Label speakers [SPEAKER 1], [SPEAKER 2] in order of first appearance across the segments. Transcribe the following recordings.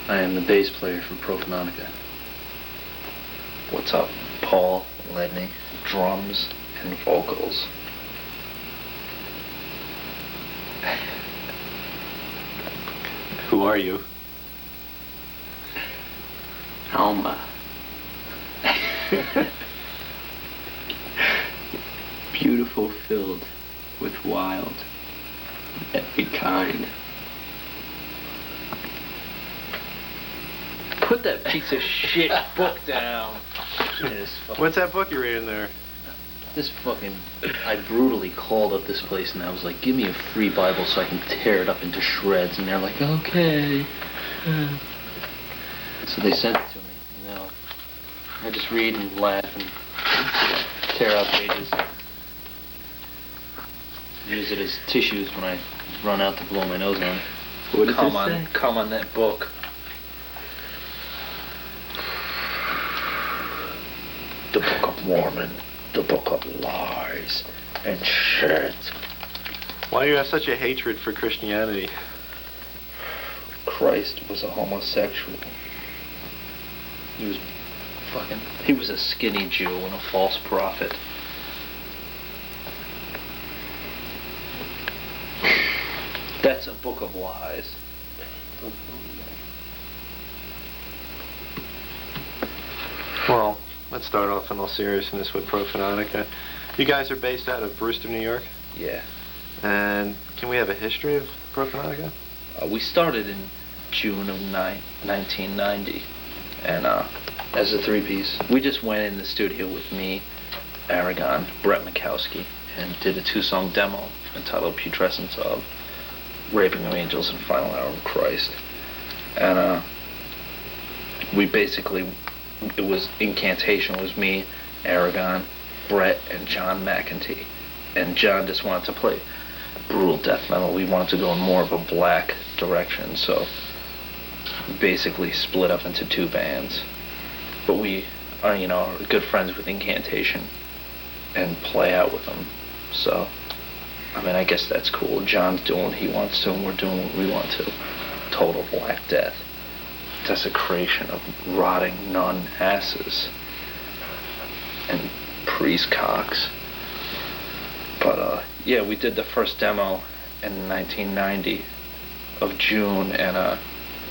[SPEAKER 1] I am the bass player for Profanatica.
[SPEAKER 2] What's up? Paul Ledney, drums and vocals.
[SPEAKER 3] Who are you?
[SPEAKER 4] Alma. Beautiful, filled with wild, every kind.
[SPEAKER 1] Put that piece of shit book down.
[SPEAKER 3] What's that book you're reading there?
[SPEAKER 1] I brutally called up this place and I was like, give me a free Bible so I can tear it up into shreds. And they're like, okay. So they sent it to me, you know. I just read and laugh and tear out pages. Use it as tissues when I run out to blow my nose on it.
[SPEAKER 4] What does it say?
[SPEAKER 2] Come on that book. The Book of Mormon, the Book of Lies and shit.
[SPEAKER 3] Why do you have such a hatred for Christianity?
[SPEAKER 2] Christ was a homosexual.
[SPEAKER 1] He was a skinny Jew and a false prophet. That's a book of lies.
[SPEAKER 3] Well, let's start off in all seriousness with Profanatica. You guys are based out of Brewster, New York?
[SPEAKER 2] Yeah.
[SPEAKER 3] And can we have a history of Profanatica?
[SPEAKER 1] We started in June of 1990, and
[SPEAKER 2] As a three-piece.
[SPEAKER 1] we just went in the studio with me, Aragon, Brett Mikowski, and did a 2-song demo entitled Putrescence of, Raping of Angels and Final Hour of Christ. And we basically, it was Incantation, was me, Aragon, Brett, and John McEntee. And John just wanted to play brutal death metal. We wanted to go in more of a black direction, so we basically split up into 2 bands. But we are, are good friends with Incantation and play out with them. So, I mean, I guess that's cool. John's doing what he wants to, and we're doing what we want to. Total Black Death. Desecration of rotting nun asses. And priest cocks. But, yeah, we did the first demo in 1990 of June, and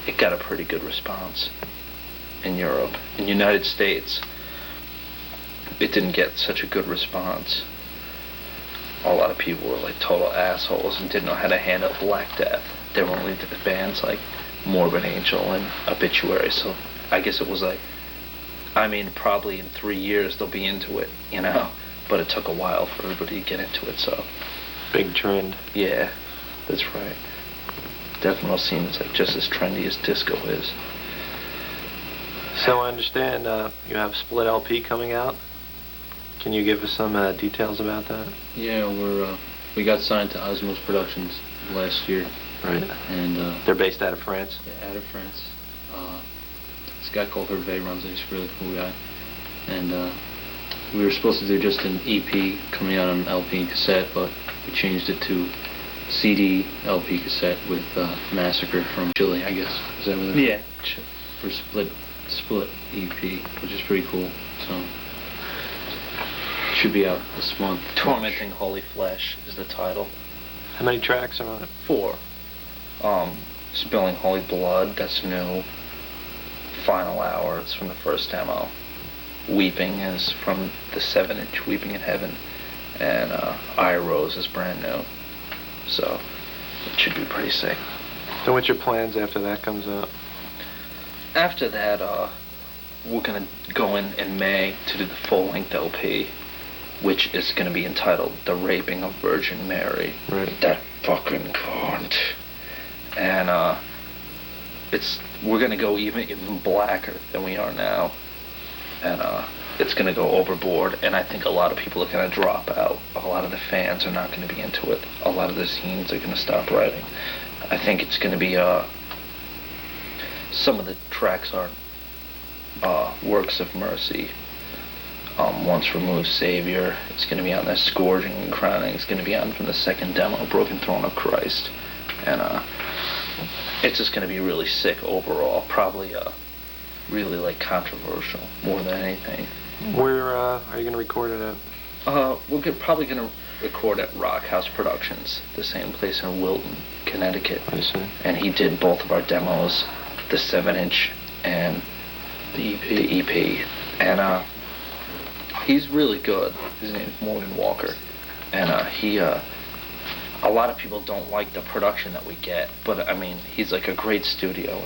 [SPEAKER 1] it got a pretty good response in Europe. In the United States, it didn't get such a good response. A lot of people were like total assholes and didn't know how to handle Black Death. They were only into the bands like Morbid Angel and Obituary, so I guess it was like, I mean, probably in 3 years they'll be into it, but it took a while for everybody to get into it, so.
[SPEAKER 3] Big trend.
[SPEAKER 1] Yeah, that's right. Death metal scene is like just as trendy as disco is.
[SPEAKER 3] So I understand you have Split LP coming out. Can you give us some details about that?
[SPEAKER 1] Yeah, we got signed to Osmos Productions last year.
[SPEAKER 3] Right.
[SPEAKER 1] And
[SPEAKER 3] they're based out of France?
[SPEAKER 1] Yeah, out of France. This guy called Hervé runs it. He's a really cool guy. And we were supposed to do just an EP coming out on LP and cassette, but we changed it to CD LP cassette with Massacre from Chile, I guess. Is that what it is? Yeah. For Split EP, which is pretty cool. So should be out this month. Tormenting Holy Flesh is the title.
[SPEAKER 3] How many tracks are on it?
[SPEAKER 1] 4. Spilling Holy Blood, that's new. Final Hour, it's from the first demo. Weeping is from the 7-inch Weeping in Heaven. And I Rose is brand new. So it should be pretty sick.
[SPEAKER 3] So what's your plans after that comes out?
[SPEAKER 1] After that, we're gonna go in May to do the full-length LP, which is gonna be entitled The Raping of Virgin Mary.
[SPEAKER 3] Right.
[SPEAKER 2] That fucking cunt.
[SPEAKER 1] And we're gonna go even blacker than we are now. And it's gonna go overboard, and I think a lot of people are gonna drop out. A lot of the fans are not gonna be into it. A lot of the scenes are gonna stop writing. I think it's gonna be some of the tracks are Works of Mercy, Once Removed Savior. It's going to be on there. Scourging and Crowning. It's going to be on from the second demo, Broken Throne of Christ. And it's just going to be really sick overall. Probably really like controversial more than anything.
[SPEAKER 3] Where are you going to record it at?
[SPEAKER 1] Probably going to record at Rock House Productions, the same place in Wilton, Connecticut.
[SPEAKER 3] I see.
[SPEAKER 1] And he did both of our demos, the 7-inch and
[SPEAKER 2] The EP.
[SPEAKER 1] the EP. And he's really good. His name's Morgan Walker. And a lot of people don't like the production that we get, but I mean, he's like a great studio.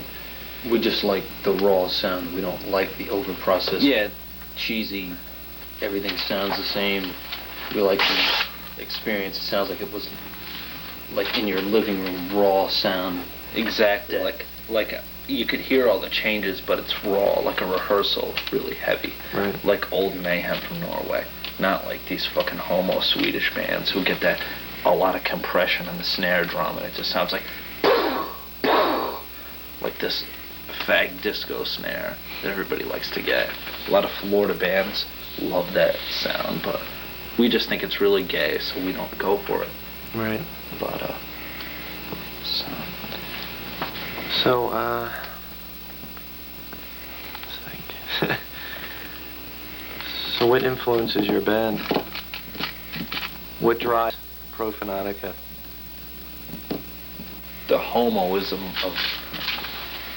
[SPEAKER 2] We just like the raw sound. We don't like the over-processed,
[SPEAKER 1] Yeah,
[SPEAKER 2] cheesy, everything sounds the same. We like the experience. It sounds like it was like in your living room, raw sound.
[SPEAKER 1] exactly.
[SPEAKER 2] Yeah.
[SPEAKER 1] Like you could hear all the changes, but it's raw, like a rehearsal, really heavy.
[SPEAKER 3] Right.
[SPEAKER 1] Like old Mayhem from Norway. Not like these fucking homo Swedish bands who get that a lot of compression in the snare drum, and it just sounds like this fag disco snare that everybody likes to get. A lot of Florida bands love that sound, but we just think it's really gay, so we don't go for it.
[SPEAKER 3] Right.
[SPEAKER 1] But
[SPEAKER 3] So, let's think. So what influences your band? What drives Profanatica?
[SPEAKER 1] the homoism of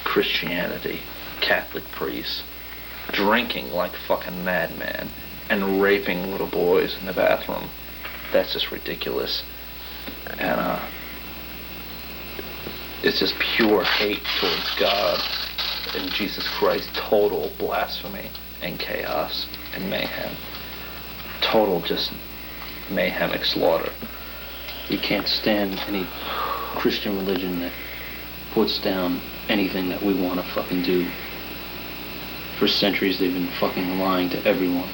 [SPEAKER 1] Christianity, Catholic priests, drinking like fucking madman, and raping little boys in the bathroom. That's just ridiculous. And it's just pure hate towards God and Jesus Christ. Total blasphemy and chaos and mayhem. Total just mayhemic slaughter.
[SPEAKER 2] We can't stand any Christian religion that puts down anything that we want to fucking do. For centuries they've been fucking lying to everyone,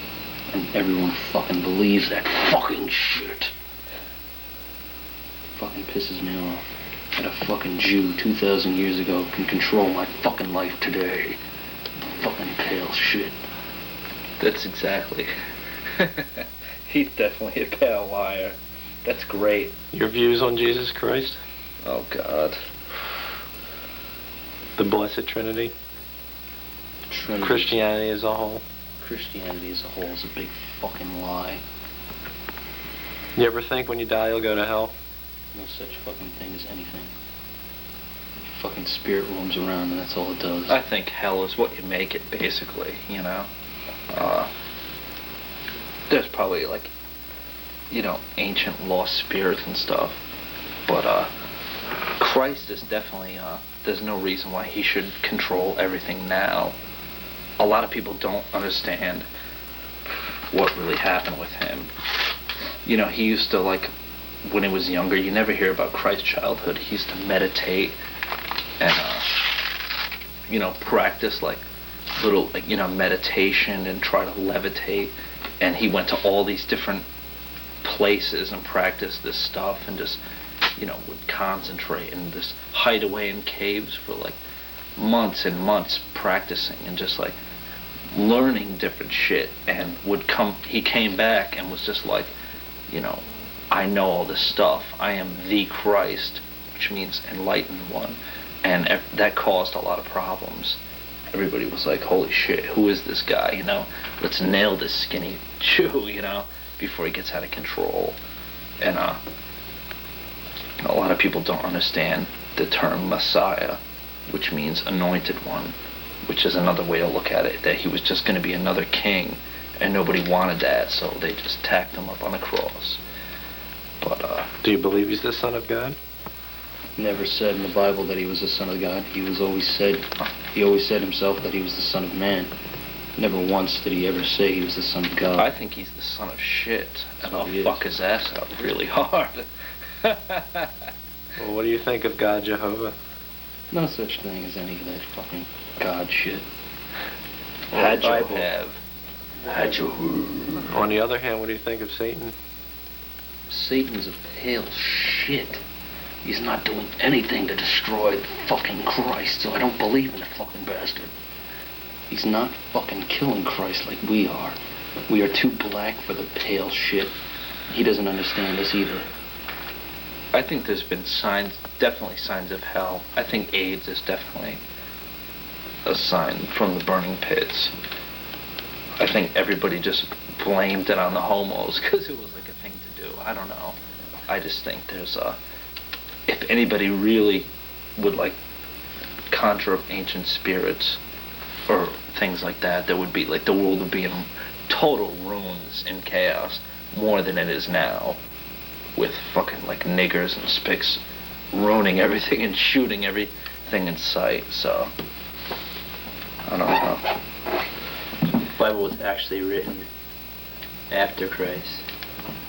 [SPEAKER 2] and everyone fucking believes that fucking shit. Fucking pisses me off that a fucking Jew 2,000 years ago can control my fucking life today. Fucking pale shit.
[SPEAKER 1] That's exactly. He's definitely a pale liar. That's great.
[SPEAKER 3] Your views on Jesus Christ?
[SPEAKER 1] Oh God.
[SPEAKER 3] The Blessed Trinity?
[SPEAKER 2] Trinity.
[SPEAKER 3] Christianity as a whole?
[SPEAKER 2] Christianity as a whole is a big fucking lie.
[SPEAKER 3] You ever think when you die you'll go to hell?
[SPEAKER 2] No such fucking thing as anything. Fucking spirit roams around and that's all it does.
[SPEAKER 1] I think hell is what you make it, basically, you know? There's probably, like, you know, ancient lost spirits and stuff. But, Christ is definitely, there's no reason why he should control everything now. A lot of people don't understand what really happened with him. You know, he used to, like, when he was younger, you never hear about Christ's childhood. He used to meditate and, you know, practice, like, little, like, you know, meditation and try to levitate. And he went to all these different places and practiced this stuff and just, you know, would concentrate and just hide away in caves for, like, months and months practicing and just, like, learning different shit. And he came back and was just like, you know, I know all this stuff. I am the Christ, which means enlightened one. And that caused a lot of problems. Everybody was like, holy shit, who is this guy, you know? Let's nail this skinny Jew, you know, before he gets out of control. And a lot of people don't understand the term Messiah, which means anointed one, which is another way to look at it, that he was just going to be another king, and nobody wanted that, so they just tacked him up on a cross. But,
[SPEAKER 3] Do you believe he's the Son of God?
[SPEAKER 2] Never said in the Bible that he was the Son of God. He always said himself that he was the Son of Man. Never once did he ever say he was the Son of God.
[SPEAKER 1] I think he's the son of shit, and I'll
[SPEAKER 2] He is.
[SPEAKER 1] fuck his ass out really hard.
[SPEAKER 3] Well, what do you think of God Jehovah?
[SPEAKER 2] No such thing as any of that fucking God shit.
[SPEAKER 1] Had you
[SPEAKER 2] Bible.
[SPEAKER 1] have.
[SPEAKER 2] Had you?
[SPEAKER 3] On the other hand, what do you think of Satan?
[SPEAKER 2] Satan's a pale shit. He's not doing anything to destroy fucking Christ, so I don't believe in the fucking bastard. He's not fucking killing Christ like we are. We are too black for the pale shit. He doesn't understand us either.
[SPEAKER 1] I think there's been signs, definitely signs of hell. I think AIDS is definitely a sign from the burning pits. I think everybody just blamed it on the homos because it was like a thing to do. I don't know. I just think there's if anybody really would like conjure up ancient spirits or things like that, there would be like the world would be in total ruins and chaos more than it is now, with fucking like niggers and spics ruining everything and shooting everything in sight. So I don't know.
[SPEAKER 4] The Bible was actually written after Christ,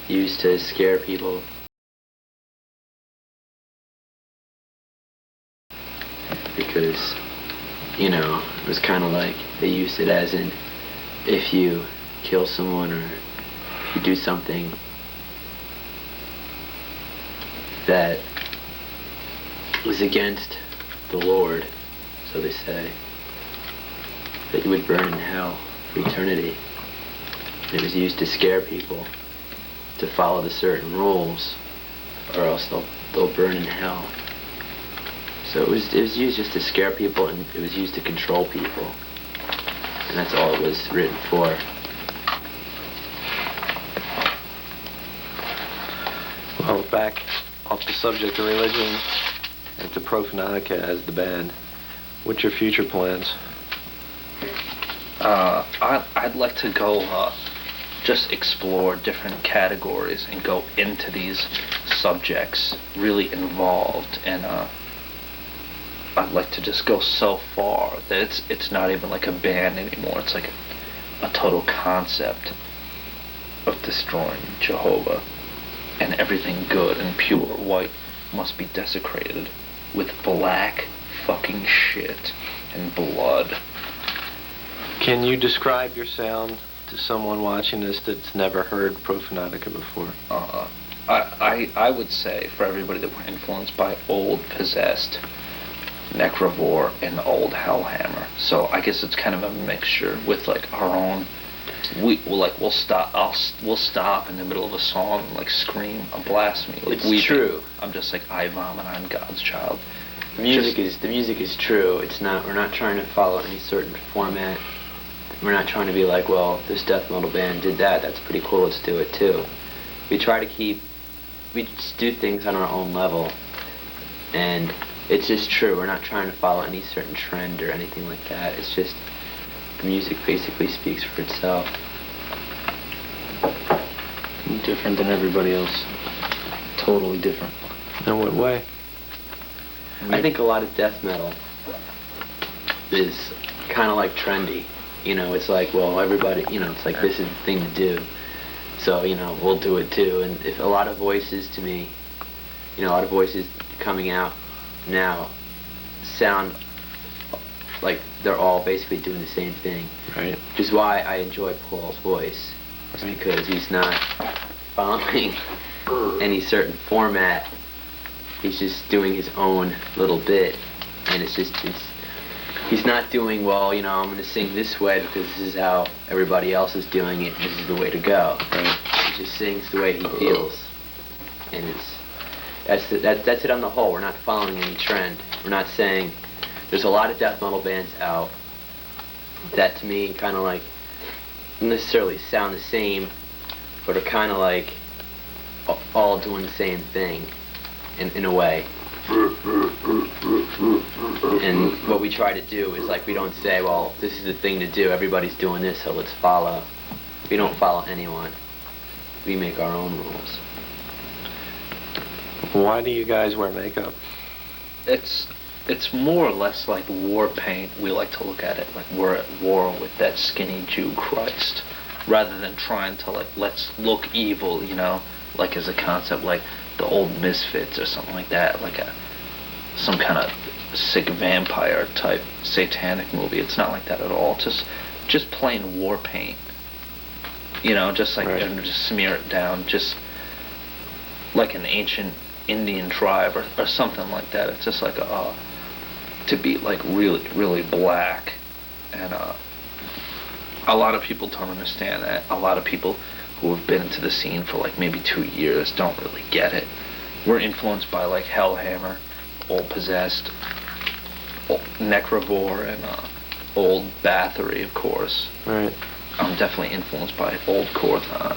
[SPEAKER 4] used to scare people. Because, you know, it was kind of like they used it as in, if you kill someone or if you do something that was against the Lord, so they say, that you would burn in hell for eternity. And it was used to scare people to follow the certain rules, or else they'll burn in hell. So it was used just to scare people, and it was used to control people. And that's all it was written for.
[SPEAKER 3] Well, back off the subject of religion and to Profanatica as the band, what's your future plans?
[SPEAKER 1] I'd like to go just explore different categories and go into these subjects really involved, and I'd like to just go so far that it's not even like a band anymore. It's like a total concept of destroying Jehovah, and everything good and pure white must be desecrated with black fucking shit and blood.
[SPEAKER 3] Can you describe your sound to someone watching this that's never heard Profanatica before?
[SPEAKER 1] I would say for everybody that we're influenced by Old Possessed, Necrovore, and Old Hellhammer. So I guess it's kind of a mixture with like our own. We'll stop in the middle of a song and like scream a blasphemy. Like
[SPEAKER 4] It's true.
[SPEAKER 1] I'm just like, I vomit, I'm God's child.
[SPEAKER 4] The music is true. It's not. We're not trying to follow any certain format. We're not trying to be like, well, this death metal band did that. That's pretty cool. Let's do it too. We just do things on our own level, and it's just true. We're not trying to follow any certain trend or anything like that. It's just the music basically speaks for itself.
[SPEAKER 2] Different than everybody else. Totally different.
[SPEAKER 3] In what way?
[SPEAKER 4] I think a lot of death metal is kind of like trendy. You know, it's like, well, everybody, you know, it's like this is the thing to do. So, you know, we'll do it too. And if a lot of voices to me, you know, a lot of voices coming out now sound like they're all basically doing the same thing.
[SPEAKER 3] Right.
[SPEAKER 4] Which is why I enjoy Paul's voice. It's because he's not following any certain format. He's just doing his own little bit. And he's not doing, well, you know, I'm going to sing this way because this is how everybody else is doing it. This is the way to go. Right. He just sings the way he feels. And that's it on the whole. We're not following any trend. We're not saying, there's a lot of death metal bands out that to me kind of like don't necessarily sound the same, but are kind of like all doing the same thing in a way. And what we try to do is like, we don't say, well, this is the thing to do, everybody's doing this, so let's follow. We don't follow anyone. We make our own rules.
[SPEAKER 3] Why do you guys wear makeup?
[SPEAKER 1] It's more or less like war paint. We like to look at it like we're at war with that skinny Jew Christ, rather than trying to like, let's look evil, you know, like as a concept like the old Misfits or something like that, like some kind of sick vampire type satanic movie. It's not like that at all. Just plain war paint, you know, just like,
[SPEAKER 3] right.
[SPEAKER 1] And just smear it down, just like an ancient Indian tribe or something like that. It's just like to be like really, really black. And a lot of people don't understand that. A lot of people who have been into the scene for like maybe 2 years don't really get it. we're influenced by like Hellhammer, Old Possessed, old Necrovore, and Old Bathory, of course.
[SPEAKER 3] Right.
[SPEAKER 1] I'm definitely influenced by Old Corthon,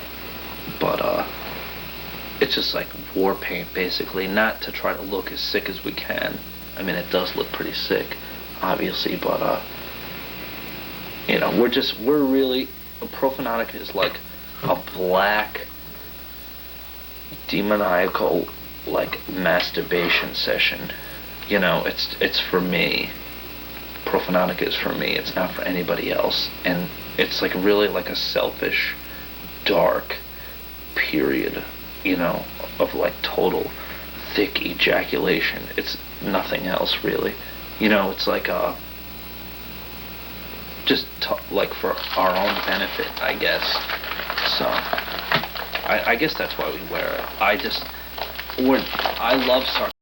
[SPEAKER 1] but it's just like war paint, basically. Not to try to look as sick as we can. I mean, it does look pretty sick, obviously, but you know, we're really, Profanatica is like a black, demoniacal, like masturbation session. You know, it's for me. Profanatica is for me. It's not for anybody else, and it's like really like a selfish, dark period, you know, of like total thick ejaculation. It's nothing else really. You know, it's like just like for our own benefit, I guess. So I guess that's why we wear it. I love